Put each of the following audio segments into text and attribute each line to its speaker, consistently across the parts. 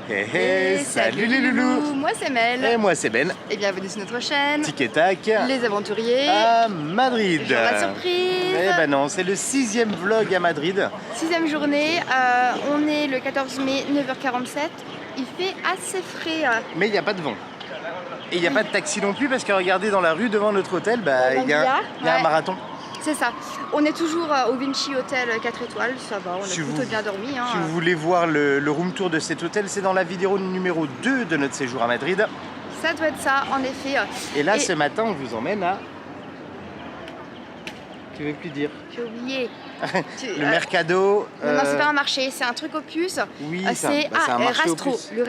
Speaker 1: Hey, hey, salut les loulous.
Speaker 2: Moi c'est Mel.
Speaker 1: Et moi c'est Ben.
Speaker 2: Et bienvenue sur notre chaîne
Speaker 1: Tic et tac.
Speaker 2: Les aventuriers
Speaker 1: À Madrid.
Speaker 2: Jour la surprise.
Speaker 1: Eh ben non, c'est le 6e vlog à Madrid.
Speaker 2: 6e journée, on est le 14 mai, 9h47. Il fait assez frais.
Speaker 1: Mais il n'y a pas de vent. Et il n'y a pas de taxi non plus parce que regardez dans la rue devant notre hôtel, il y a un marathon.
Speaker 2: C'est ça. On est toujours au Vinci Hotel 4 étoiles, ça va, on a plutôt bien dormi.
Speaker 1: Si vous voulez voir le room tour de cet hôtel, c'est dans la vidéo numéro 2 de notre séjour à Madrid.
Speaker 2: Ça doit être ça, en effet.
Speaker 1: Et là, ce matin, on vous emmène à... Tu veux plus dire?
Speaker 2: J'ai oublié.
Speaker 1: Le Mercado.
Speaker 2: Non, c'est pas un marché, c'est un truc opus.
Speaker 1: Oui,
Speaker 2: c'est
Speaker 1: un marché
Speaker 2: Rastro,
Speaker 1: opus.
Speaker 2: le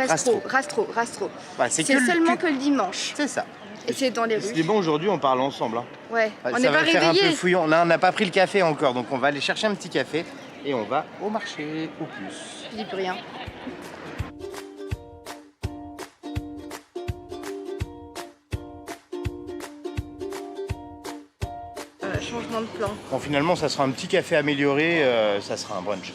Speaker 2: Rastro.
Speaker 1: Bah,
Speaker 2: c'est seulement que le dimanche.
Speaker 1: C'est ça.
Speaker 2: Et c'est dans les rues.
Speaker 1: C'est bon, aujourd'hui on parle ensemble. Hein.
Speaker 2: Ouais, on n'est
Speaker 1: ça
Speaker 2: pas
Speaker 1: va faire un peu
Speaker 2: réveillés.
Speaker 1: fouillon. Là, on n'a pas pris le café encore, donc on va aller chercher un petit café et on va au marché opus.
Speaker 2: Je dis plus rien. Changement de plan.
Speaker 1: Bon, finalement, ça sera un petit café amélioré, ça sera un brunch.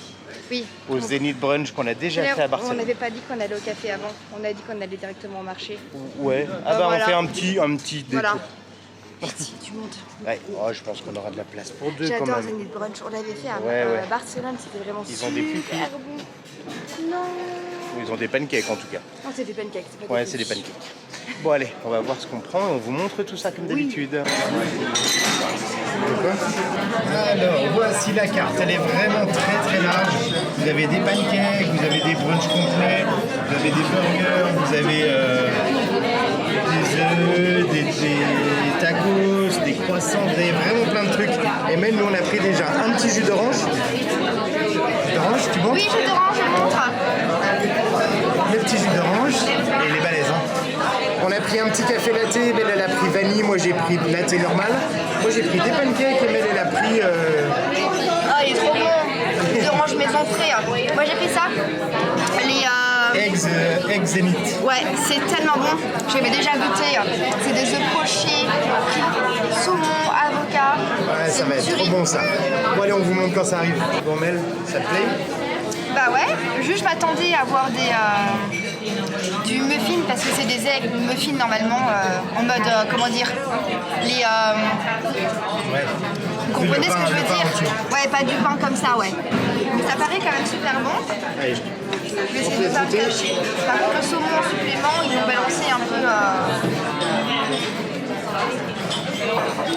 Speaker 2: Oui.
Speaker 1: Au Zénith Brunch qu'on a déjà fait à Barcelone.
Speaker 2: On n'avait pas dit qu'on allait au café avant, on a dit qu'on allait directement au marché.
Speaker 1: Ouais,
Speaker 2: voilà.
Speaker 1: On fait un petit détour.
Speaker 2: Voilà. Merci, tu montes.
Speaker 1: Ouais. Oh, je pense qu'on aura de la place pour deux quand
Speaker 2: J'adore
Speaker 1: même.
Speaker 2: Zénith Brunch, on l'avait fait à Barcelone, c'était vraiment
Speaker 1: Ils ont des pupilles.
Speaker 2: super bon. Non.
Speaker 1: Ils ont des pancakes en tout cas.
Speaker 2: Non, c'est des pancakes.
Speaker 1: Ouais, c'est des pancakes. Bon allez, on va voir ce qu'on prend et on vous montre tout ça comme d'habitude. Alors, voici la carte. Elle est vraiment très large. Vous avez des pancakes, vous avez des brunchs complets, vous avez des burgers, vous avez des œufs, des tacos, des croissants, vous avez vraiment plein de trucs. Et même nous on a pris déjà un petit jus d'orange. Jus d'orange, tu montres?
Speaker 2: Oui, jus d'orange, je montre.
Speaker 1: Le petit jus d'orange et les balaises. On a pris un petit café latte, Belle elle a pris vanille, moi j'ai pris latte normal. Moi j'ai pris des pancakes et Belle elle a pris...
Speaker 2: Ah, il est trop bon. Jus d'orange maison frais. Moi j'ai pris ça. Les
Speaker 1: Eggs Zenith.
Speaker 2: Ouais, c'est tellement bon. J'avais déjà goûté. C'est des œufs pochés, saumon, avocat.
Speaker 1: Ouais, ça va être trop bon ça. Bon allez, on vous montre quand ça arrive. Bon Mel, ça te plaît?
Speaker 2: Bah ouais, juste je m'attendais à voir du muffin parce que c'est des eggs muffins normalement en mode, comment dire, les...
Speaker 1: Ouais.
Speaker 2: Vous comprenez ce que je veux dire? Ouais, pas du pain comme ça, ouais. Mais ça paraît quand même super bon.
Speaker 1: Allez,
Speaker 2: Je vais essayer de partager. Par contre, le saumon en supplément, ils l'ont balancé un peu...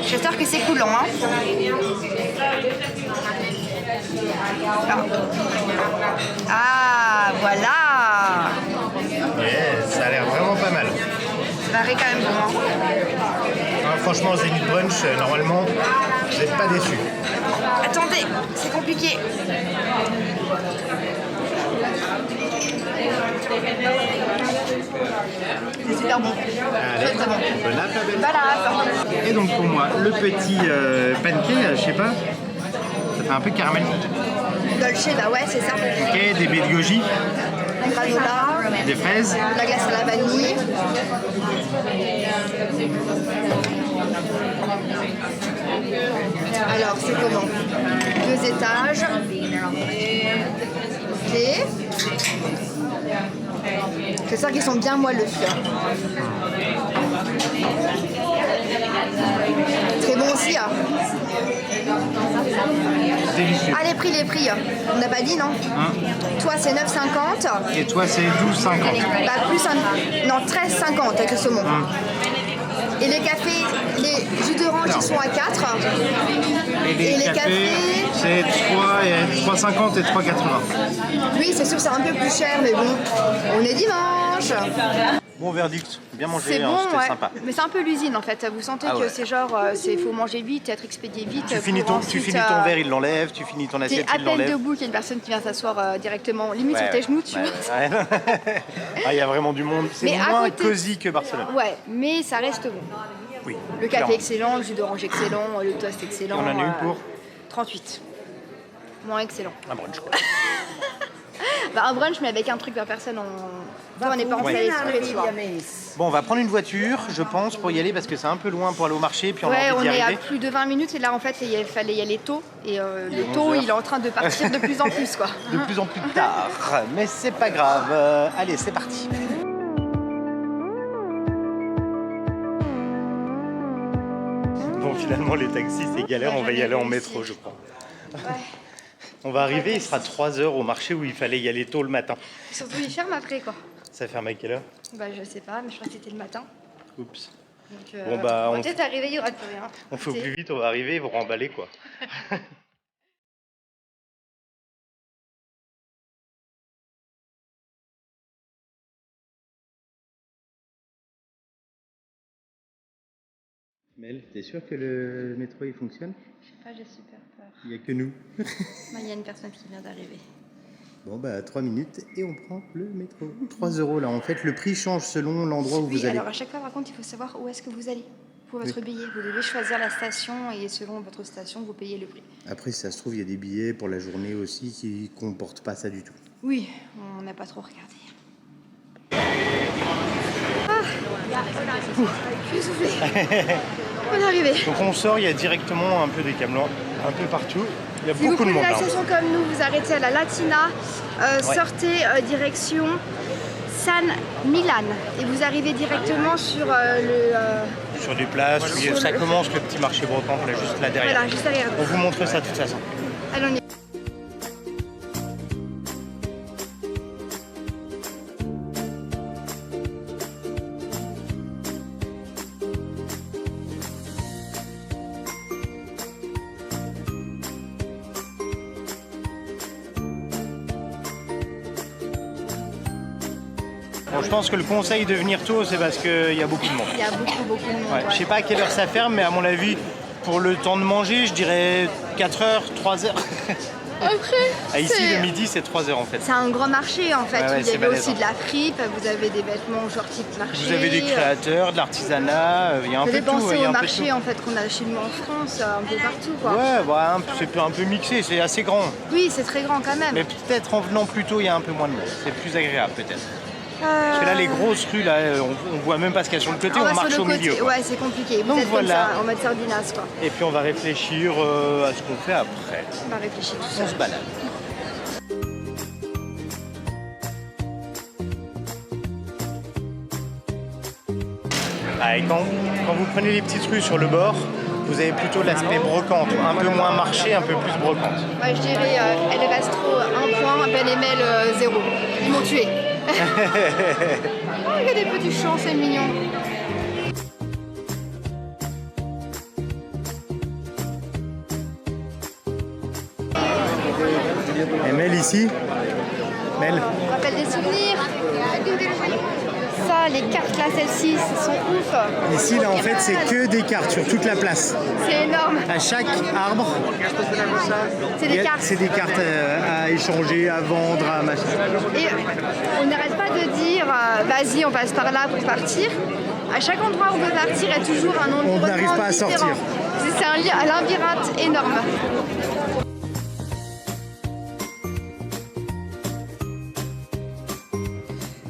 Speaker 2: J'espère que c'est coulant, hein. Ah, voilà.
Speaker 1: ouais, ça a l'air vraiment pas mal.
Speaker 2: Ça paraît quand même bon, hein.
Speaker 1: Alors, franchement, Zenith Brunch, normalement, vous n'êtes pas déçus.
Speaker 2: Attendez, c'est compliqué. C'est super bon.
Speaker 1: Allez,
Speaker 2: Très, très bon.
Speaker 1: bon app, Belle.
Speaker 2: Voilà.
Speaker 1: Et donc pour moi, le petit pancake, je sais pas, ça fait un peu caramel.
Speaker 2: Dolce, bah ouais, c'est ça.
Speaker 1: Ok, des baies de goji,
Speaker 2: Un granola,
Speaker 1: des fraises.
Speaker 2: la glace à la vanille. Alors, c'est comment? 2 étages. Ok. J'espère qu'ils sont bien moelleux. Très bon aussi. Hein.
Speaker 1: Délicieux.
Speaker 2: Ah, les prix. On n'a pas dit, non? Toi, c'est 9,50.
Speaker 1: Et toi, c'est 12,50.
Speaker 2: Bah, plus un... Non, 13,50 avec le saumon. Et les cafés, les jus d'orange, ils sont à 4.
Speaker 1: Et les cafés, c'est 3,50 et 3,80.
Speaker 2: Oui, c'est sûr, c'est un peu plus cher, mais bon, on est dimanche.
Speaker 1: Bon verdict, bien mangé,
Speaker 2: C'est
Speaker 1: hein,
Speaker 2: bon,
Speaker 1: c'était
Speaker 2: ouais.
Speaker 1: sympa.
Speaker 2: Mais c'est un peu l'usine en fait. Vous sentez que
Speaker 1: ouais.
Speaker 2: c'est genre, il faut manger vite, être expédié vite.
Speaker 1: Tu finis ton verre, il l'enlève, tu finis ton
Speaker 2: T'es
Speaker 1: assiette,
Speaker 2: à
Speaker 1: il
Speaker 2: peine
Speaker 1: l'enlève.
Speaker 2: debout qu'il y a une personne qui vient s'asseoir directement, limite sur tes genoux, tu vois.
Speaker 1: Ah, il y a vraiment du monde. C'est
Speaker 2: Mais à
Speaker 1: moins
Speaker 2: côté-
Speaker 1: cosy que Barcelone.
Speaker 2: Ouais, mais ça reste bon.
Speaker 1: Oui.
Speaker 2: Le café
Speaker 1: clairement.
Speaker 2: excellent, le jus d'orange excellent, le toast excellent.
Speaker 1: On en a eu pour
Speaker 2: 38. Moins excellent.
Speaker 1: un brunch quoi.
Speaker 2: Bah, un brunch, mais avec un truc vers personne, on n'est pas en
Speaker 3: Ouais.
Speaker 2: salé, tu vois.
Speaker 3: Bon, on va prendre une voiture, je pense, pour y aller parce que c'est un peu loin pour aller au marché. Puis on
Speaker 2: Ouais,
Speaker 3: a
Speaker 2: on
Speaker 3: envie d'y
Speaker 2: est à
Speaker 3: arriver.
Speaker 2: plus de 20 minutes et là, en fait, il fallait y aller tôt. Et le
Speaker 3: 11
Speaker 2: tôt,
Speaker 3: heures.
Speaker 2: il est en train de partir de plus en plus, quoi.
Speaker 3: De plus en plus tard. Mais c'est pas grave. Allez, c'est parti. Bon, finalement, les taxis, c'est galère. On va y aller en métro, je crois.
Speaker 2: Ouais.
Speaker 3: On va arriver, il sera 3 heures au marché où il fallait y aller tôt le matin.
Speaker 2: Surtout, il ferme après, quoi.
Speaker 3: Ça ferme à quelle heure?
Speaker 2: Bah, je sais pas, mais je crois que c'était le matin.
Speaker 3: Oups.
Speaker 2: Donc,
Speaker 3: Bon, bah,
Speaker 2: on va
Speaker 3: on-
Speaker 2: peut-être arriver, il y aura plus rien.
Speaker 3: On fait au plus vite, on va arriver, ils vont remballer quoi. Mel, t'es sûr que le métro il fonctionne?
Speaker 2: Je sais pas, j'ai super peur.
Speaker 3: Il n'y a que nous.
Speaker 2: Il y a une personne qui vient d'arriver.
Speaker 3: Bon bah 3 minutes et on prend le métro. 3 € là, en fait le prix change selon l'endroit où
Speaker 2: Oui,
Speaker 3: vous allez.
Speaker 2: alors à chaque fois, par contre, il faut savoir où est-ce que vous allez pour votre billet. Vous devez choisir la station et selon votre station, vous payez le prix.
Speaker 3: Après si ça se trouve il y a des billets pour la journée aussi qui comportent pas ça du tout.
Speaker 2: Oui, on n'a pas trop regardé. Je suis essoufflée. On est arrivé.
Speaker 3: Donc on sort, il y a directement un peu des camions un peu partout. Il y a
Speaker 2: Si vous
Speaker 3: beaucoup de
Speaker 2: prenez
Speaker 3: monde
Speaker 2: la
Speaker 3: là.
Speaker 2: station comme nous, vous arrêtez à la Latina, sortez direction San Milan et vous arrivez directement sur
Speaker 3: Sur des places où
Speaker 2: Sur
Speaker 3: ça
Speaker 2: le-
Speaker 3: commence le petit marché brocante là juste là derrière.
Speaker 2: Voilà, juste derrière
Speaker 3: On
Speaker 2: nous.
Speaker 3: vous montre ça de toute façon.
Speaker 2: Allez, on y est.
Speaker 3: Bon, je pense que le conseil de venir tôt, c'est parce qu'il y a beaucoup de monde.
Speaker 2: Il y a beaucoup de monde.
Speaker 3: Ouais. Je sais pas à quelle heure ça ferme, mais à mon avis, pour le temps de manger, je dirais 4 heures, 3 heures.
Speaker 2: Après,
Speaker 3: Ah, ici, le midi, c'est 3 heures en fait.
Speaker 2: c'est un grand marché en fait.
Speaker 3: Ouais, ouais,
Speaker 2: il y
Speaker 3: c'est
Speaker 2: avait
Speaker 3: balèze,
Speaker 2: aussi
Speaker 3: hein.
Speaker 2: de la fripe, vous avez des vêtements genre type marché.
Speaker 3: Vous avez des créateurs, de l'artisanat, il y a un
Speaker 2: Vous
Speaker 3: peu
Speaker 2: avez
Speaker 3: de tout.
Speaker 2: pensé
Speaker 3: Il y a
Speaker 2: au
Speaker 3: un peu de
Speaker 2: marché en fait qu'on a chez nous en France, un peu partout
Speaker 3: tout.
Speaker 2: quoi.
Speaker 3: Ouais, bah, c'est un peu mixé, c'est assez grand.
Speaker 2: Oui, c'est très grand quand même.
Speaker 3: Mais peut-être en venant plus tôt, il y a un peu moins de monde. C'est plus agréable peut-être. Parce que là, les grosses rues, là, on voit même pas ce qu'il y a sur le côté,
Speaker 2: on
Speaker 3: on
Speaker 2: va
Speaker 3: marche
Speaker 2: sur
Speaker 3: au
Speaker 2: le
Speaker 3: milieu.
Speaker 2: côté,
Speaker 3: quoi.
Speaker 2: ouais, c'est compliqué. Vous
Speaker 3: Donc
Speaker 2: êtes
Speaker 3: voilà.
Speaker 2: comme ça, en mode sardinas quoi.
Speaker 3: Et puis on va réfléchir à ce qu'on fait après.
Speaker 2: On va réfléchir tout
Speaker 3: On
Speaker 2: ça.
Speaker 3: se balade. Ah, et quand vous prenez les petites rues sur le bord, vous avez plutôt l'aspect brocante, un peu moins marché, un peu plus brocante.
Speaker 2: Ouais, je dirais El Restro 1 point, Ben Emel 0. Ils m'ont tué. Oh, il y a des petits champs, c'est mignon.
Speaker 3: Et Mel ici Mel
Speaker 2: Ça rappelle des souvenirs. Ça, les cartes là, celles-ci, elles sont ouf.
Speaker 3: Ici, là, en fait, c'est que des cartes sur toute la place.
Speaker 2: C'est énorme.
Speaker 3: À chaque arbre,
Speaker 2: C'est des cartes.
Speaker 3: c'est des cartes à échanger, à vendre, à machin.
Speaker 2: Et on n'arrête pas de dire vas-y, on passe par là pour partir. À chaque endroit où on veut partir, il y a toujours un environnement
Speaker 3: On n'arrive pas à
Speaker 2: différent.
Speaker 3: sortir.
Speaker 2: C'est un labyrinthe énorme.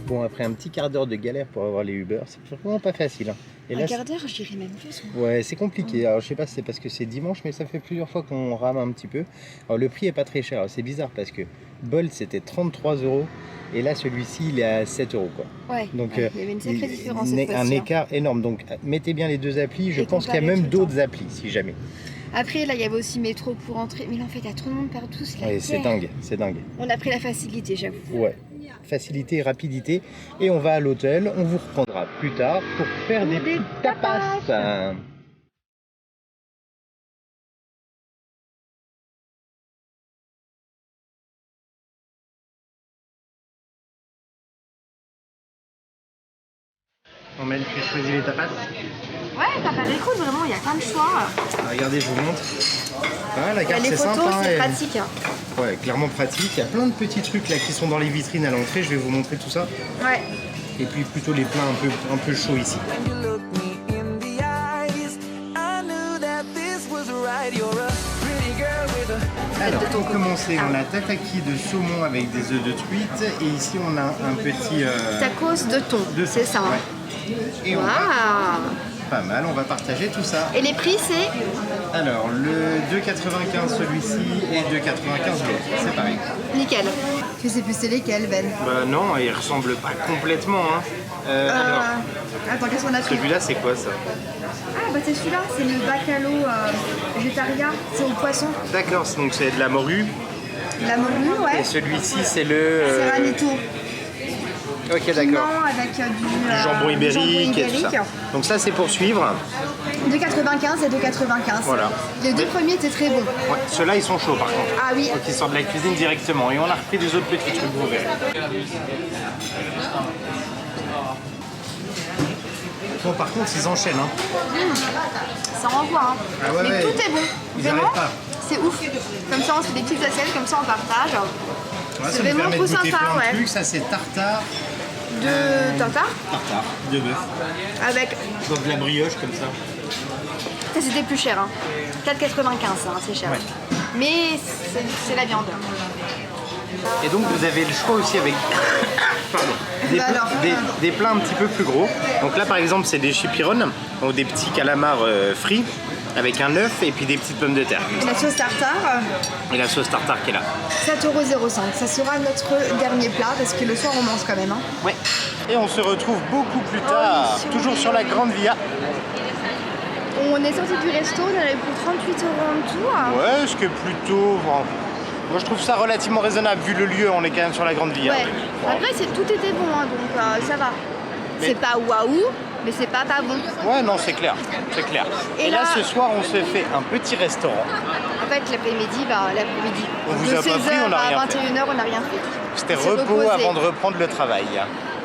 Speaker 3: Bon, après un petit quart d'heure de galère pour avoir les Uber, c'est vraiment pas facile. Hein. Et
Speaker 2: Un
Speaker 3: là,
Speaker 2: quart d'heure, je dirais même plus. Moi.
Speaker 3: ouais, c'est compliqué. Alors, je sais pas si c'est parce que c'est dimanche, mais ça fait plusieurs fois qu'on rame un petit peu. Alors, le prix est pas très cher. Alors, c'est bizarre parce que Bolt c'était 33 € et là, celui-ci, il est à 7 €. Quoi.
Speaker 2: Ouais,
Speaker 3: Donc,
Speaker 2: ouais, il y avait une sacrée différence. cette
Speaker 3: un
Speaker 2: fois-ci, hein.
Speaker 3: écart énorme. Donc, mettez bien les deux applis. Je
Speaker 2: Et
Speaker 3: pense qu'il y a
Speaker 2: comparez
Speaker 3: même
Speaker 2: tout le
Speaker 3: d'autres applis, si jamais.
Speaker 2: Après, là, il y avait aussi métro pour entrer. Mais là, en fait, il y a trop de monde partout.
Speaker 3: Ouais, c'est dingue, c'est dingue.
Speaker 2: On a pris la facilité, j'avoue.
Speaker 3: Ouais, facilité, rapidité. Et on va à l'hôtel, on vous reprendra plus tard pour faire des petits tapas. On met tu choisis les tapas.
Speaker 2: Ouais, t'as pas d'écoute, vraiment, il y a plein de choix.
Speaker 3: Ah, regardez, je vous montre. Ah, la carte
Speaker 2: Les
Speaker 3: c'est
Speaker 2: photos,
Speaker 3: simple. hein,
Speaker 2: c'est
Speaker 3: et-
Speaker 2: pratique. Hein.
Speaker 3: Ouais, clairement pratique. Il y a plein de petits trucs là qui sont dans les vitrines à l'entrée. Je vais vous montrer tout ça.
Speaker 2: Ouais.
Speaker 3: Et puis plutôt les plats un peu chauds ici.
Speaker 4: You look me in the eyes. I knew that this was right. You're a pretty girl with a
Speaker 3: Alors,
Speaker 2: de ton
Speaker 3: pour
Speaker 2: côté.
Speaker 3: commencer, on a tataki de saumon avec des œufs de truite. Et ici, on a un petit...
Speaker 2: Tacos de thon,
Speaker 3: de
Speaker 2: c'est ça. Hein.
Speaker 3: ouais. Et on va,
Speaker 2: Waouh.
Speaker 3: pas mal, on va partager tout ça.
Speaker 2: Et les prix, c'est
Speaker 3: Alors, le 2,95 celui-ci et 2,95 l'autre. C'est pareil.
Speaker 2: nickel. Je sais plus c'est lesquels, Ben.
Speaker 3: Bah non, il ressemble pas complètement. Hein. Alors,
Speaker 2: Attends, qu'est-ce qu'on a pris?
Speaker 3: celui-là, c'est quoi ça?
Speaker 2: Ah, bah c'est celui-là, c'est le bacalo végétarien, c'est au poisson.
Speaker 3: D'accord, donc c'est de la morue.
Speaker 2: La morue, ouais.
Speaker 3: Et celui-ci, c'est le...
Speaker 2: Serranito.
Speaker 3: Ok, d'accord.
Speaker 2: Piment avec
Speaker 3: Du jambon ibérique et tout ça. Donc ça, c'est pour suivre.
Speaker 2: 2,95 et 2,95.
Speaker 3: Voilà.
Speaker 2: Les deux premiers étaient très bons.
Speaker 3: Ouais, ceux-là, ils sont chauds par contre.
Speaker 2: Ah oui.
Speaker 3: Donc ils sortent de la cuisine directement. Et on a repris des autres petits trucs, vous verrez. Bon, par contre, ils enchaînent. Hein.
Speaker 2: Ça renvoie, hein.
Speaker 3: Ah ouais,
Speaker 2: mais
Speaker 3: ouais.
Speaker 2: tout est bon.
Speaker 3: Ils
Speaker 2: Vraiment,
Speaker 3: arrêtent pas.
Speaker 2: c'est ouf. Comme ça, on se fait des petites assiettes, comme ça, on partage.
Speaker 3: Ouais,
Speaker 2: C'est
Speaker 3: ça nous
Speaker 2: vraiment
Speaker 3: permet
Speaker 2: trop
Speaker 3: de goûter
Speaker 2: sympa,
Speaker 3: plein de
Speaker 2: ouais.
Speaker 3: trucs. Ça, c'est tartare.
Speaker 2: De tartare
Speaker 3: Tartare de bœuf.
Speaker 2: avec.
Speaker 3: Donc de la brioche comme ça.
Speaker 2: Ça, c'était plus cher, hein. 4,95, hein, c'est cher.
Speaker 3: Ouais.
Speaker 2: Mais c'est la viande.
Speaker 3: Et donc vous avez le choix aussi avec pardon, des,
Speaker 2: Bah alors,
Speaker 3: des plats un petit peu plus gros. Donc là par exemple c'est des chipirones, donc des petits calamars frits avec un œuf et puis des petites pommes de terre.
Speaker 2: La sauce tartare,
Speaker 3: Et la sauce tartare qui est là.
Speaker 2: 7,05 €. Ça sera notre dernier plat parce que le soir on mange quand même. Hein.
Speaker 3: Ouais. Et on se retrouve beaucoup plus tard,
Speaker 2: oui,
Speaker 3: toujours sur la Grande Via.
Speaker 2: On est sorti du resto, on avait pour 38 € en tout. Hein.
Speaker 3: Ouais, ce qui est plutôt... bon, moi je trouve ça relativement raisonnable vu le lieu, on est quand même sur la Grande Via.
Speaker 2: Ouais.
Speaker 3: Bon.
Speaker 2: Après, tout était bon, hein, donc ça va.
Speaker 3: Mais-
Speaker 2: C'est pas waouh, mais c'est pas bon.
Speaker 3: Ouais, non, c'est clair, c'est clair.
Speaker 2: Et
Speaker 3: Et là,
Speaker 2: là-
Speaker 3: ce soir, on se fait un petit restaurant.
Speaker 2: En fait, l'après-midi, l'après-midi.
Speaker 3: On vous
Speaker 2: de
Speaker 3: a pas
Speaker 2: 16h
Speaker 3: pris, on a rien
Speaker 2: à
Speaker 3: fait.
Speaker 2: 21h, on n'a rien fait.
Speaker 3: C'était
Speaker 2: On s'est
Speaker 3: repos
Speaker 2: reposé.
Speaker 3: avant de reprendre le travail.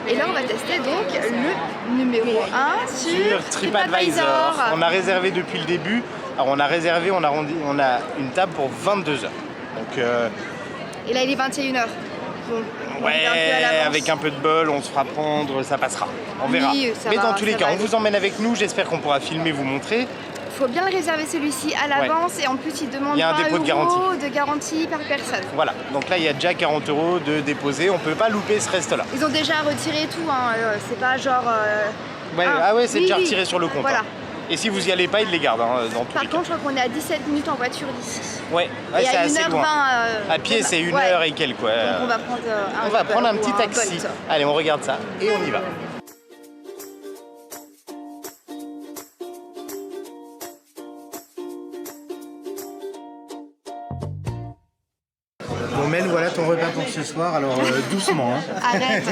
Speaker 2: Et là, on va tester donc le numéro 1 sur
Speaker 3: TripAdvisor. On a réservé depuis le début. Alors on a réservé, on a une table pour 22h. Donc
Speaker 2: Et là, il est 21h. Bon, on
Speaker 3: ouais,
Speaker 2: est un peu à l'avance.
Speaker 3: avec un peu de bol, on se fera prendre, ça passera. On verra.
Speaker 2: Oui, ça
Speaker 3: Mais
Speaker 2: va,
Speaker 3: dans tous les
Speaker 2: ça
Speaker 3: cas,
Speaker 2: va
Speaker 3: on
Speaker 2: aller.
Speaker 3: vous emmène avec nous. J'espère qu'on pourra filmer, vous montrer.
Speaker 2: Faut bien le réserver celui-ci à l'avance et en plus, il demande
Speaker 3: Il y a un
Speaker 2: 20
Speaker 3: dépôt de
Speaker 2: € de garantie par personne.
Speaker 3: Voilà. Donc là, il y a déjà 40 € de déposer. On peut pas louper ce reste-là.
Speaker 2: Ils ont déjà retiré tout, hein. C'est pas genre.
Speaker 3: Ouais, ah ouais, c'est
Speaker 2: oui,
Speaker 3: déjà
Speaker 2: oui.
Speaker 3: retiré sur le compte.
Speaker 2: Voilà.
Speaker 3: Hein. Et si vous y allez pas, ils les gardent hein, dans tous
Speaker 2: Par
Speaker 3: les cas.
Speaker 2: contre, je crois qu'on est à 17 minutes en voiture d'ici.
Speaker 3: Ouais,
Speaker 2: et
Speaker 3: c'est
Speaker 2: à
Speaker 3: assez
Speaker 2: 1h20.
Speaker 3: loin. À pied, c'est 1 heure et quelques. Ouais.
Speaker 2: Donc on va prendre
Speaker 3: On va
Speaker 2: Uber
Speaker 3: prendre un
Speaker 2: ou
Speaker 3: petit taxi.
Speaker 2: Bolt.
Speaker 3: Allez, on regarde ça et on y va. Bon Mel, voilà ton repas pour ce soir. Alors doucement. Hein.
Speaker 2: Arrête.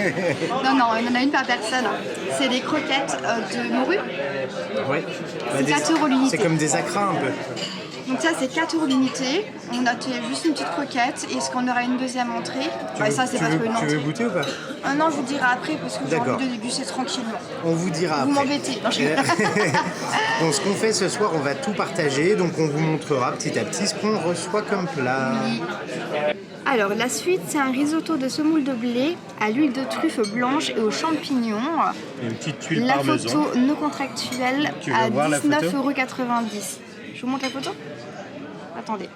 Speaker 2: Non, non, il y en a une par personne. C'est des croquettes de morue.
Speaker 3: Oui.
Speaker 2: C'est 4 € l'unité.
Speaker 3: C'est comme des acras un peu.
Speaker 2: Donc ça, c'est 4 € l'unité. On a juste une petite croquette. Et est-ce qu'on aura une deuxième entrée? Bah, ça, c'est pas trop une
Speaker 3: Tu veux
Speaker 2: entrée.
Speaker 3: goûter ou pas?
Speaker 2: Non, je vous dirai après parce que j'ai
Speaker 3: D'accord.
Speaker 2: envie de déguster tranquillement.
Speaker 3: On vous dira
Speaker 2: Vous
Speaker 3: après.
Speaker 2: m'embêtez. Non, je-
Speaker 3: Donc ce qu'on fait ce soir, on va tout partager. Donc on vous montrera petit à petit ce qu'on reçoit comme plat.
Speaker 2: Alors, la suite, c'est un risotto de semoule de blé à l'huile de truffe blanche et aux champignons.
Speaker 3: Une petite tuile
Speaker 2: La
Speaker 3: parmesan.
Speaker 2: photo non contractuelle
Speaker 3: Tu veux
Speaker 2: à
Speaker 3: voir la photo
Speaker 2: 19,90 €. Je vous montre la photo? Attendez,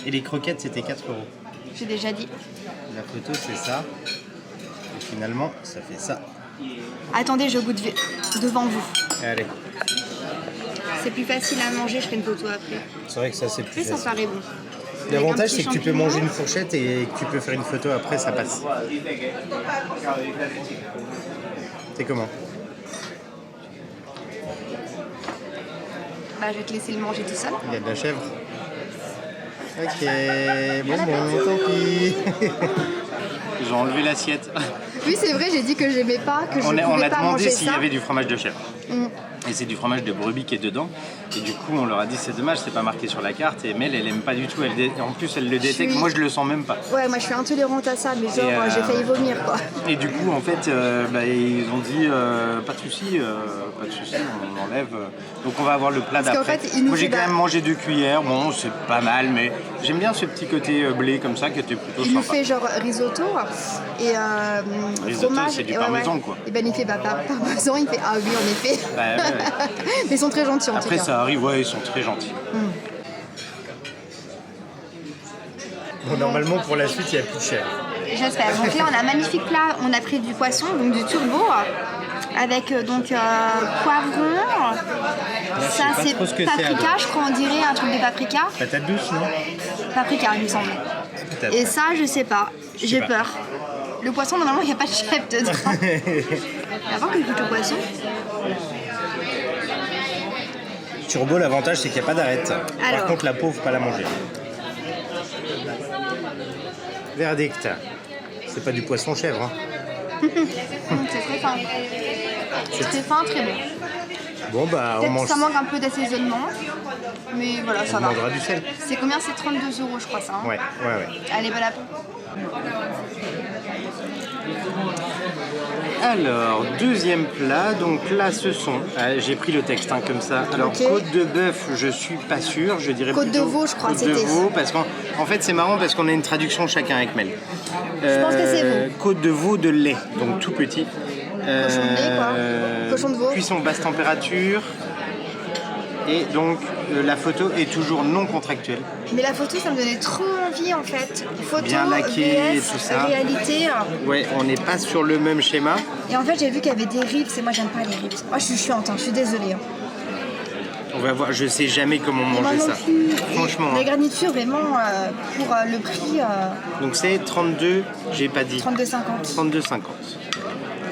Speaker 3: Et les croquettes, c'était 4 €.
Speaker 2: j'ai déjà dit.
Speaker 3: La photo, c'est ça. Et finalement, ça fait ça.
Speaker 2: Attendez, je goûte devant vous.
Speaker 3: Allez.
Speaker 2: C'est plus facile à manger, je ferai une photo après.
Speaker 3: C'est vrai que ça, c'est plus
Speaker 2: Mais ça
Speaker 3: facile.
Speaker 2: paraît bon.
Speaker 3: L'avantage,
Speaker 2: Avec un
Speaker 3: c'est
Speaker 2: petit
Speaker 3: que tu peux
Speaker 2: champignon.
Speaker 3: manger une fourchette et que tu peux faire une photo après, ça passe. C'est comment?
Speaker 2: Bah, je vais te laisser le manger tout seul.
Speaker 3: Il y a de la chèvre. Ok, bon, tant pis. Ils ont enlevé l'assiette.
Speaker 2: Oui, c'est vrai, j'ai dit que j'aimais pas, que je
Speaker 3: On
Speaker 2: pouvais
Speaker 3: a
Speaker 2: pas
Speaker 3: demandé
Speaker 2: manger
Speaker 3: s'il y
Speaker 2: ça.
Speaker 3: avait du fromage de chèvre.
Speaker 2: Mm.
Speaker 3: Et c'est du fromage de brebis qui est dedans. Et du coup, on leur a dit c'est dommage, c'est pas marqué sur la carte. Et Mel, elle aime pas du tout. En plus, elle le détecte.
Speaker 2: suis-
Speaker 3: Moi, je le sens même pas.
Speaker 2: Ouais, moi je suis intolérante à ça, mais genre
Speaker 3: Et,
Speaker 2: j'ai failli vomir quoi.
Speaker 3: Et du coup, en fait, ils ont dit pas de souci, on enlève. Donc, on va avoir le plat
Speaker 2: Parce qu'en
Speaker 3: d'après.
Speaker 2: fait, il nous
Speaker 3: Moi, j'ai
Speaker 2: fait
Speaker 3: quand
Speaker 2: pas-
Speaker 3: même mangé 2 cuillères. Bon, c'est pas mal, mais j'aime bien ce petit côté blé comme ça qui était plutôt
Speaker 2: Il nous
Speaker 3: sympa.
Speaker 2: fait genre risotto et
Speaker 3: Risotto,
Speaker 2: fromage.
Speaker 3: c'est du
Speaker 2: et
Speaker 3: parmesan, quoi.
Speaker 2: Et ben il fait parmesan, il fait ah oui en effet.
Speaker 3: Ouais, ouais.
Speaker 2: Mais ils sont très gentils en tout
Speaker 3: Après,
Speaker 2: cas.
Speaker 3: ça arrive, ouais, ils sont très gentils.
Speaker 1: Bon, normalement, pour la suite, il n'y a plus de chèvre.
Speaker 2: J'espère. Donc là, on a un magnifique plat. On a pris du poisson, donc du turbo, avec poivron. Ça,
Speaker 3: pas
Speaker 2: c'est
Speaker 3: trop ce que c'est,
Speaker 2: paprika,
Speaker 3: alors.
Speaker 2: je crois, on dirait un truc de paprika.
Speaker 1: Patate douce, non?
Speaker 2: Paprika, il me semble.
Speaker 1: Peut-être.
Speaker 2: Et ça, je sais pas. J'ai
Speaker 1: pas.
Speaker 2: peur. Le poisson, normalement, il n'y a pas de chef dedans. Avant que je goûte le poisson.
Speaker 1: Turbo, l'avantage, c'est qu'il n'y a pas d'arête.
Speaker 2: Alors.
Speaker 1: Par contre, la peau, faut pas la manger. Verdict. C'est pas du poisson chèvre. Hein.
Speaker 2: C'est très fin. C'est très fin, très bon.
Speaker 1: Bon, bah, on
Speaker 2: Peut-être
Speaker 1: mange.
Speaker 2: que ça manque un peu d'assaisonnement. Mais voilà, ça
Speaker 1: On
Speaker 2: va.
Speaker 1: mangera du sel.
Speaker 2: C'est combien? C'est 32 €, je crois, ça. Hein.
Speaker 1: Ouais.
Speaker 2: Allez, bon appétit.
Speaker 3: Alors, deuxième plat, donc là ce sont, j'ai pris le texte comme ça. Alors,
Speaker 2: Ok.
Speaker 3: côte de bœuf, je suis pas sûr, je dirais
Speaker 2: Côte de
Speaker 3: plutôt
Speaker 2: veau, je crois,
Speaker 3: côte de
Speaker 2: c'était.
Speaker 3: veau, parce qu'en fait c'est marrant parce qu'on a une traduction chacun avec Mel.
Speaker 2: Je pense que c'est veau.
Speaker 3: Côte de veau de lait, donc tout petit.
Speaker 2: Cochon de lait, quoi. Cochon de veau.
Speaker 3: Cuisson basse température. Et donc la photo est toujours non contractuelle.
Speaker 2: Mais la photo, ça me donnait trop envie, en fait. Photo,
Speaker 3: Bien laqué et
Speaker 2: VS,
Speaker 3: tout ça.
Speaker 2: réalité.
Speaker 3: Ouais, on n'est pas sur le même schéma.
Speaker 2: Et en fait, j'ai vu qu'il y avait des ribs, et moi, j'aime pas les ribs. Moi, je suis chiante, hein, je suis désolée. Hein.
Speaker 3: On va voir, je sais jamais comment
Speaker 2: Et moi
Speaker 3: manger
Speaker 2: non
Speaker 3: ça.
Speaker 2: plus.
Speaker 3: Franchement.
Speaker 2: La
Speaker 3: hein.
Speaker 2: garniture, vraiment, pour le prix,
Speaker 3: Donc c'est 32, j'ai pas dit.
Speaker 2: 32,50.
Speaker 3: 32,50.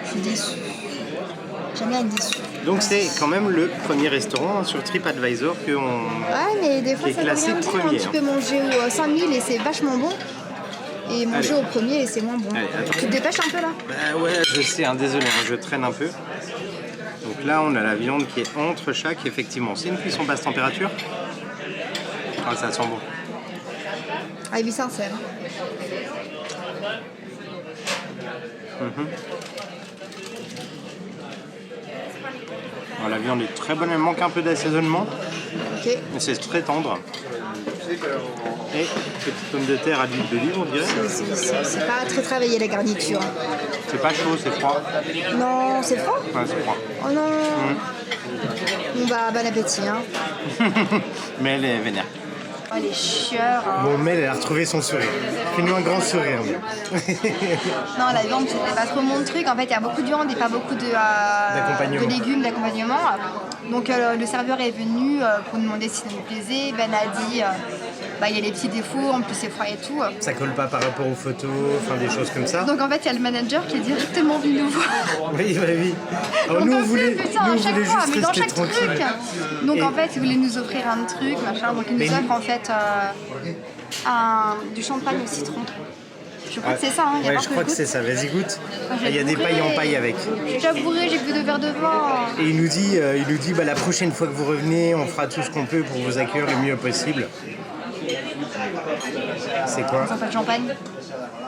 Speaker 2: Je suis déçue. J'aime bien être déçue.
Speaker 3: Donc c'est quand même le premier restaurant sur TripAdvisor que on.
Speaker 2: Ouais, mais des fois,
Speaker 3: Qui est
Speaker 2: ça veut
Speaker 3: classé
Speaker 2: rien dire.
Speaker 3: premier,
Speaker 2: Tu
Speaker 3: hein.
Speaker 2: peux manger au 5000 et c'est vachement bon. Et manger
Speaker 3: Allez.
Speaker 2: au premier et c'est moins bon.
Speaker 3: Allez, attends.
Speaker 2: Tu te dépêches un peu là?
Speaker 3: Bah ouais, je sais, hein, désolé, hein, je traîne un peu. Donc là, on a la viande qui est entre chaque, effectivement. C'est une cuisson basse température. Ah, ça sent bon.
Speaker 2: Ah, il est sincère.
Speaker 3: Alors, la viande est très bonne, elle manque un peu d'assaisonnement,
Speaker 2: Ok.
Speaker 3: mais c'est très tendre. Et petite pomme de terre à l'huile d'olive, on dirait.
Speaker 2: C'est pas très travaillé la garniture.
Speaker 3: C'est pas chaud, c'est froid.
Speaker 2: Non, c'est froid?
Speaker 3: Ouais, c'est froid.
Speaker 2: Oh non. Bon bah, bon appétit. Hein.
Speaker 3: Mais elle est vénère.
Speaker 2: Oh, les chieurs. Hein.
Speaker 1: Bon, Mel, elle a retrouvé son sourire. Fais-nous un grand sourire.
Speaker 2: Non, la viande, c'était pas trop mon truc. En fait, il y a beaucoup de viande et pas beaucoup
Speaker 1: D'accompagnement.
Speaker 2: de légumes, d'accompagnement. Donc, le serveur est venu pour nous demander si ça nous plaisait. Ben a dit, il y a les petits défauts, en plus c'est froid et tout.
Speaker 1: Ça colle pas par rapport aux photos, enfin des choses comme ça.
Speaker 2: Donc, en fait, il y a le manager qui est directement venu nous voir.
Speaker 1: Oui. Alors,
Speaker 2: Donc,
Speaker 1: nous,
Speaker 2: on
Speaker 1: on voulait,
Speaker 2: putain,
Speaker 1: nous,
Speaker 2: à
Speaker 1: on
Speaker 2: chaque
Speaker 1: voulait
Speaker 2: fois,
Speaker 1: juste
Speaker 2: mais dans
Speaker 1: rester
Speaker 2: chaque
Speaker 1: tranquille.
Speaker 2: truc. Donc,
Speaker 1: Et-
Speaker 2: en fait, il voulait nous offrir un truc, machin. Donc, il
Speaker 1: Mais
Speaker 2: nous
Speaker 1: nous-
Speaker 2: offre en fait du champagne au citron. Je crois que c'est ça, hein. Il y a
Speaker 1: Ouais,
Speaker 2: pas
Speaker 1: je crois que
Speaker 2: goûte.
Speaker 1: c'est ça. Vas-y, goûte.
Speaker 2: J'ai
Speaker 1: Il y a des
Speaker 2: bourré.
Speaker 1: pailles en paille avec.
Speaker 2: J'ai déjà bourré, j'ai bu 2 verres de vin.
Speaker 1: Et il nous dit la prochaine fois que vous revenez, on fera tout ce qu'on peut pour vous accueillir le mieux possible. C'est quoi?
Speaker 2: Ça pas de champagne.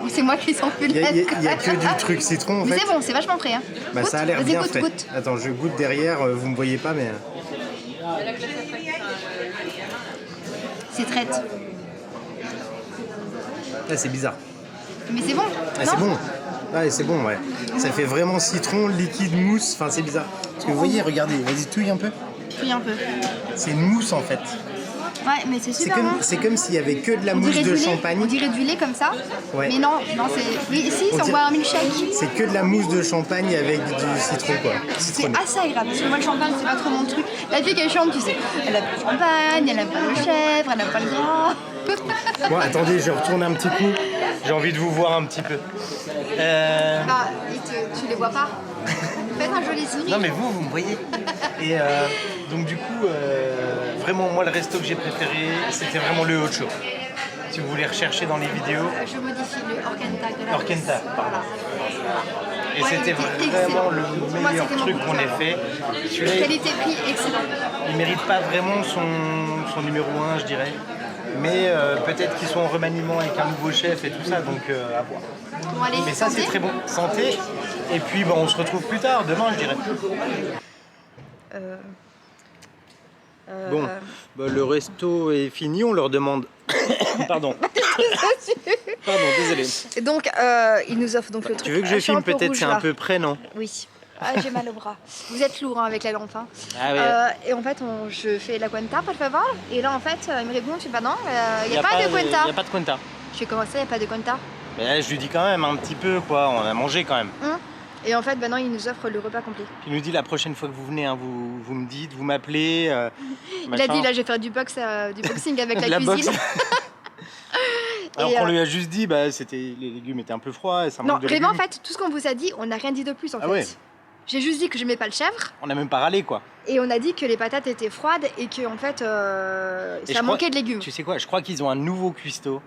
Speaker 2: Ou c'est moi qui sens plus
Speaker 1: Il y a que du truc citron en
Speaker 2: Mais
Speaker 1: fait.
Speaker 2: c'est bon, c'est vachement frais. Hein.
Speaker 1: Bah,
Speaker 2: Goûte,
Speaker 1: ça a l'air
Speaker 2: vas-y,
Speaker 1: bien
Speaker 2: goûte,
Speaker 1: fait.
Speaker 2: goûte.
Speaker 1: Attends, je goûte derrière, vous me voyez pas mais.
Speaker 2: C'est traite.
Speaker 1: Ah, c'est bizarre.
Speaker 2: Mais c'est bon.
Speaker 1: Ah,
Speaker 2: non
Speaker 1: c'est bon. Ah, c'est bon, ouais. Ça fait vraiment citron, liquide, mousse. Enfin, c'est bizarre. Parce que vous voyez, regardez, vas-y, touille un peu.
Speaker 2: Touille un peu.
Speaker 1: C'est une mousse en fait.
Speaker 2: Ouais, mais c'est super bon.
Speaker 1: C'est comme s'il y avait que de la
Speaker 2: On
Speaker 1: mousse
Speaker 2: dirait
Speaker 1: de
Speaker 2: du lait.
Speaker 1: champagne.
Speaker 2: On dirait du lait comme ça.
Speaker 1: Ouais.
Speaker 2: Mais non, c'est. Oui, si,
Speaker 1: On
Speaker 2: on
Speaker 1: dirait-
Speaker 2: voit un milkshake.
Speaker 1: C'est que de la mousse de champagne avec du citron quoi.
Speaker 2: C'est
Speaker 1: Citronné.
Speaker 2: assez agréable parce que moi le champagne c'est pas trop mon truc. La fille qui est chiante, tu sais, elle aime pas le champagne, elle aime pas le chèvre, elle aime pas le gras.
Speaker 1: Bon, attendez, je retourne un petit coup. J'ai envie de vous voir un petit peu.
Speaker 2: Bah, tu les vois pas. Faites un joli sourire.
Speaker 3: Non mais vous me voyez. Et donc du coup, vraiment moi le resto que j'ai préféré, c'était vraiment le Ocho. Si vous voulez rechercher dans les vidéos,
Speaker 2: Je modifie le Orkenta de la
Speaker 3: Orkenta, pardon. Et
Speaker 2: Ouais,
Speaker 3: c'était
Speaker 2: il était
Speaker 3: vraiment
Speaker 2: excellent.
Speaker 3: le
Speaker 2: Moi,
Speaker 3: meilleur
Speaker 2: c'était mon
Speaker 3: truc
Speaker 2: coup de
Speaker 3: qu'on ait
Speaker 2: cœur.
Speaker 3: fait. Celui-là,
Speaker 2: Qualité-prix excellent.
Speaker 3: il mérite pas vraiment son numéro 1, je dirais. Mais peut-être qu'ils sont en remaniement avec un nouveau chef et tout ça, donc à voir.
Speaker 2: Bon, allez,
Speaker 3: Mais ça
Speaker 2: santé.
Speaker 3: c'est très bon. Santé. Et puis bon, on se retrouve plus tard, demain je dirais. Bon, bah, le resto est fini, on leur demande. Pardon. Pardon, désolé.
Speaker 2: Et donc, il nous offre donc le truc.
Speaker 3: Tu veux que je filme peut-être, c'est un peu près, non?
Speaker 2: Oui. Ah, j'ai mal au bras. Vous êtes lourd hein, avec la lampe. Hein.
Speaker 3: Ah oui.
Speaker 2: Et en fait, je fais la cuenta, por favor. Et là, en fait, il me répond, tu dis, bah non, il n'y a pas de cuenta.
Speaker 3: Il n'y a pas de cuenta.
Speaker 2: Je fais comment ça, il n'y a pas de compta?
Speaker 3: Mais là, je lui dis quand même un petit peu quoi, on a mangé quand même.
Speaker 2: Et en fait, maintenant, il nous offre le repas complet.
Speaker 3: Il nous dit la prochaine fois que vous venez, hein, vous me dites, vous m'appelez.
Speaker 2: Il a dit, là, je vais faire du boxing avec la
Speaker 3: La
Speaker 2: cuisine.
Speaker 3: Alors qu'on lui a juste dit, bah, les légumes étaient un peu froids. Et ça
Speaker 2: Non,
Speaker 3: manque de
Speaker 2: vraiment, en
Speaker 3: légumes.
Speaker 2: fait, tout ce qu'on vous a dit, on n'a rien dit de plus, en fait.
Speaker 3: Ouais.
Speaker 2: J'ai juste dit que je n'aimais pas le chèvre.
Speaker 3: On a même pas râlé quoi.
Speaker 2: Et on a dit que les patates étaient froides et que, en fait,
Speaker 3: Et
Speaker 2: ça
Speaker 3: je
Speaker 2: manquait de légumes.
Speaker 3: Tu sais quoi, je crois qu'ils ont un nouveau cuistot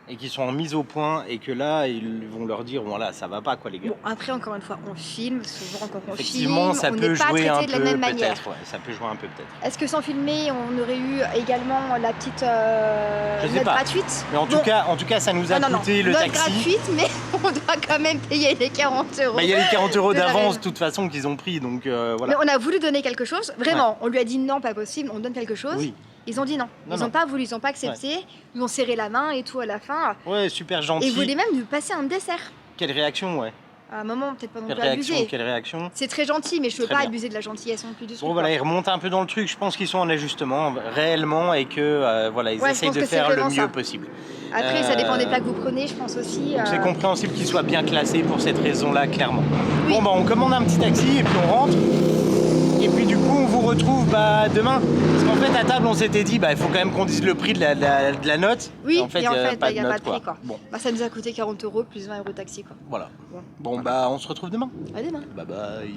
Speaker 3: et qu'ils sont en mise au point et que là, ils vont leur dire, voilà, ça va pas quoi les gars.
Speaker 2: Bon, après, encore une fois, on filme, souvent quand on filme,
Speaker 3: Effectivement, ça
Speaker 2: on
Speaker 3: peut
Speaker 2: n'est pas
Speaker 3: jouer un
Speaker 2: traité de la
Speaker 3: peu
Speaker 2: même manière.
Speaker 3: peut-être. Ouais, ça peut jouer un peu peut-être.
Speaker 2: Est-ce que sans filmer, on aurait eu également la petite
Speaker 3: Je sais
Speaker 2: note
Speaker 3: pas.
Speaker 2: gratuite?
Speaker 3: Mais en tout cas, ça nous a coûté le
Speaker 2: note
Speaker 3: taxi.
Speaker 2: gratuite, mais on doit quand même payer les 40 €.
Speaker 3: Bah, il y a les 40 €
Speaker 2: de la
Speaker 3: d'avance
Speaker 2: reine.
Speaker 3: de toute façon qu'ils ont pris, donc voilà.
Speaker 2: Mais on a voulu donner quelque chose, vraiment. On lui a dit non, pas possible, on donne quelque chose.
Speaker 3: Oui.
Speaker 2: Ils ont dit non.
Speaker 3: Non,
Speaker 2: Ils
Speaker 3: non.
Speaker 2: n'ont pas voulu, ils n'ont pas accepté. Ils ont serré la main et tout à la fin.
Speaker 3: Ouais, super
Speaker 2: Et
Speaker 3: gentil.
Speaker 2: ils voulaient même nous passer un dessert.
Speaker 3: Quelle réaction, ouais.
Speaker 2: À un moment, peut-être pas non
Speaker 3: Quelle
Speaker 2: plus
Speaker 3: réaction,
Speaker 2: abuser.
Speaker 3: quelle réaction.
Speaker 2: C'est très gentil, mais je veux
Speaker 3: Très
Speaker 2: pas
Speaker 3: bien.
Speaker 2: abuser de la gentillesse non plus dessus.
Speaker 3: Bon voilà, ils remontent un peu dans le truc. Je pense qu'ils sont en ajustement réellement et que voilà, ils
Speaker 2: Ouais, je
Speaker 3: essayent
Speaker 2: pense
Speaker 3: de
Speaker 2: que c'est
Speaker 3: faire le
Speaker 2: vraiment
Speaker 3: mieux
Speaker 2: ça.
Speaker 3: possible.
Speaker 2: Après, ça dépend des plats que vous prenez, je pense aussi.
Speaker 3: C'est compréhensible qu'ils soient bien classés pour cette raison-là, clairement.
Speaker 2: Oui.
Speaker 3: Bon bah on commande un petit taxi et puis on rentre. Et puis du coup on vous retrouve demain. Parce qu'en fait à table on s'était dit il faut quand même qu'on dise le prix de la note.
Speaker 2: Oui,
Speaker 3: et en fait il n'y a pas de note
Speaker 2: prix, quoi.
Speaker 3: Bon
Speaker 2: Bah, ça nous a coûté 40 € plus 20 € taxi, quoi.
Speaker 3: voilà.
Speaker 2: Bon.
Speaker 3: Bah on se retrouve demain.
Speaker 2: À demain.
Speaker 3: Bye bye.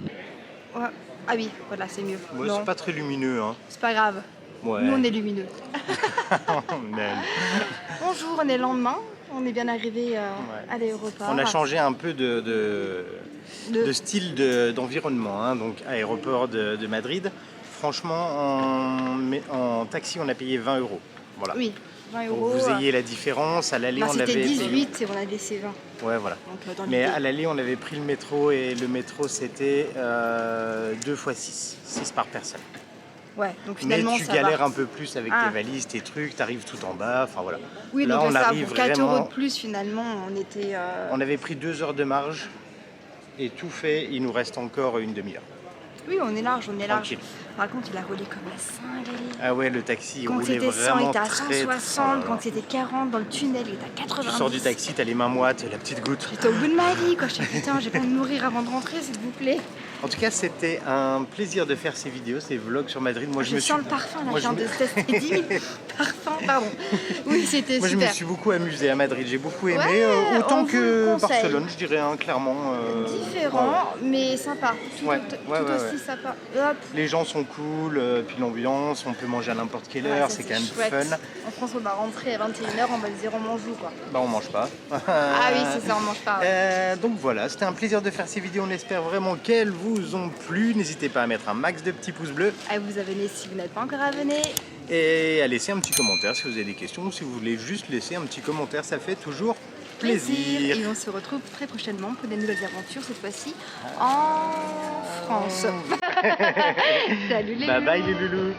Speaker 2: Ouais. Ah oui, voilà, c'est mieux.
Speaker 3: Ouais,
Speaker 2: Non,
Speaker 3: c'est pas très lumineux hein.
Speaker 2: c'est pas grave.
Speaker 3: Ouais.
Speaker 2: Nous, on est lumineux.
Speaker 3: Man.
Speaker 2: Bonjour, on est le lendemain. On est bien arrivé à l'aéroport.
Speaker 3: On a changé un peu de style d'environnement, hein, donc aéroport de Madrid. Franchement, en taxi, on a payé 20 €. Voilà.
Speaker 2: Oui, 20
Speaker 3: Pour
Speaker 2: €.
Speaker 3: que vous ayez la différence, à l'aller,
Speaker 2: Bah,
Speaker 3: on
Speaker 2: c'était
Speaker 3: avait
Speaker 2: 18 et on a laissé 20.
Speaker 3: Ouais, voilà.
Speaker 2: Donc, dans
Speaker 3: Mais
Speaker 2: l'idée.
Speaker 3: à l'aller, on avait pris le métro et le métro, c'était 2 x 6. 6 par personne.
Speaker 2: Ouais, donc
Speaker 3: Mais
Speaker 2: finalement,
Speaker 3: tu
Speaker 2: ça
Speaker 3: galères
Speaker 2: va.
Speaker 3: un peu plus avec
Speaker 2: Ah.
Speaker 3: tes valises, tes trucs, t'arrives tout en bas, enfin voilà.
Speaker 2: Oui,
Speaker 3: Là,
Speaker 2: donc
Speaker 3: on
Speaker 2: ça,
Speaker 3: arrive
Speaker 2: pour 4
Speaker 3: vraiment-
Speaker 2: € de plus, finalement, on était...
Speaker 3: On avait pris 2 heures de marge et tout fait, il nous reste encore une demi-heure.
Speaker 2: Oui, on est large, on est large.
Speaker 3: Tranquille.
Speaker 2: Par contre, il a roulé comme un cinglé.
Speaker 3: Ah ouais, le taxi, il
Speaker 2: Quand
Speaker 3: roulait
Speaker 2: c'était 100, il
Speaker 3: vraiment
Speaker 2: était à
Speaker 3: très,
Speaker 2: 160.
Speaker 3: très-
Speaker 2: Quand c'était 40, dans le tunnel, il était à 90.
Speaker 3: Tu sors du taxi, t'as les mains moites, la petite goutte.
Speaker 2: J'étais au bout de ma vie, quoi. Je suis putain, j'ai pas envie de mourir avant de rentrer, s'il vous plaît.
Speaker 3: En tout cas, c'était un plaisir de faire ces vidéos, ces vlogs sur Madrid. Moi,
Speaker 2: Je sens le parfum, là, je viens de tester 10 000 parfums, pardon. Oui, c'était
Speaker 3: Moi, je me
Speaker 2: super.
Speaker 3: suis beaucoup amusé à Madrid. J'ai beaucoup aimé,
Speaker 2: Ouais,
Speaker 3: autant
Speaker 2: on
Speaker 3: que
Speaker 2: vous le conseille.
Speaker 3: Barcelone, je dirais, hein, clairement.
Speaker 2: Différent, mais sympa. Tout,
Speaker 3: Ouais,
Speaker 2: tout
Speaker 3: ouais,
Speaker 2: aussi
Speaker 3: ouais.
Speaker 2: sympa. Hop.
Speaker 3: Les gens sont cool, puis l'ambiance, on peut manger à n'importe quelle
Speaker 2: Ouais,
Speaker 3: heure,
Speaker 2: ça,
Speaker 3: c'est quand même
Speaker 2: chouette.
Speaker 3: fun.
Speaker 2: En France, on va rentrer à 21 h, on va dire on mange où, quoi.
Speaker 3: Bah, on mange pas.
Speaker 2: Ah oui, c'est ça, on mange pas. Ouais.
Speaker 3: Donc voilà, c'était un plaisir de faire ces vidéos. On espère vraiment qu'elles vous ont plu. N'hésitez pas à mettre un max de petits pouces bleus
Speaker 2: À vous abonner si vous n'êtes pas encore abonné.
Speaker 3: et à laisser un petit commentaire si vous avez des questions ou si vous voulez juste laisser un petit commentaire. Ça fait toujours plaisir.
Speaker 2: Et on se retrouve très prochainement pour des nouvelles aventures, cette fois-ci en France. Salut les
Speaker 3: Bye bye
Speaker 2: loulous.
Speaker 3: les loulous.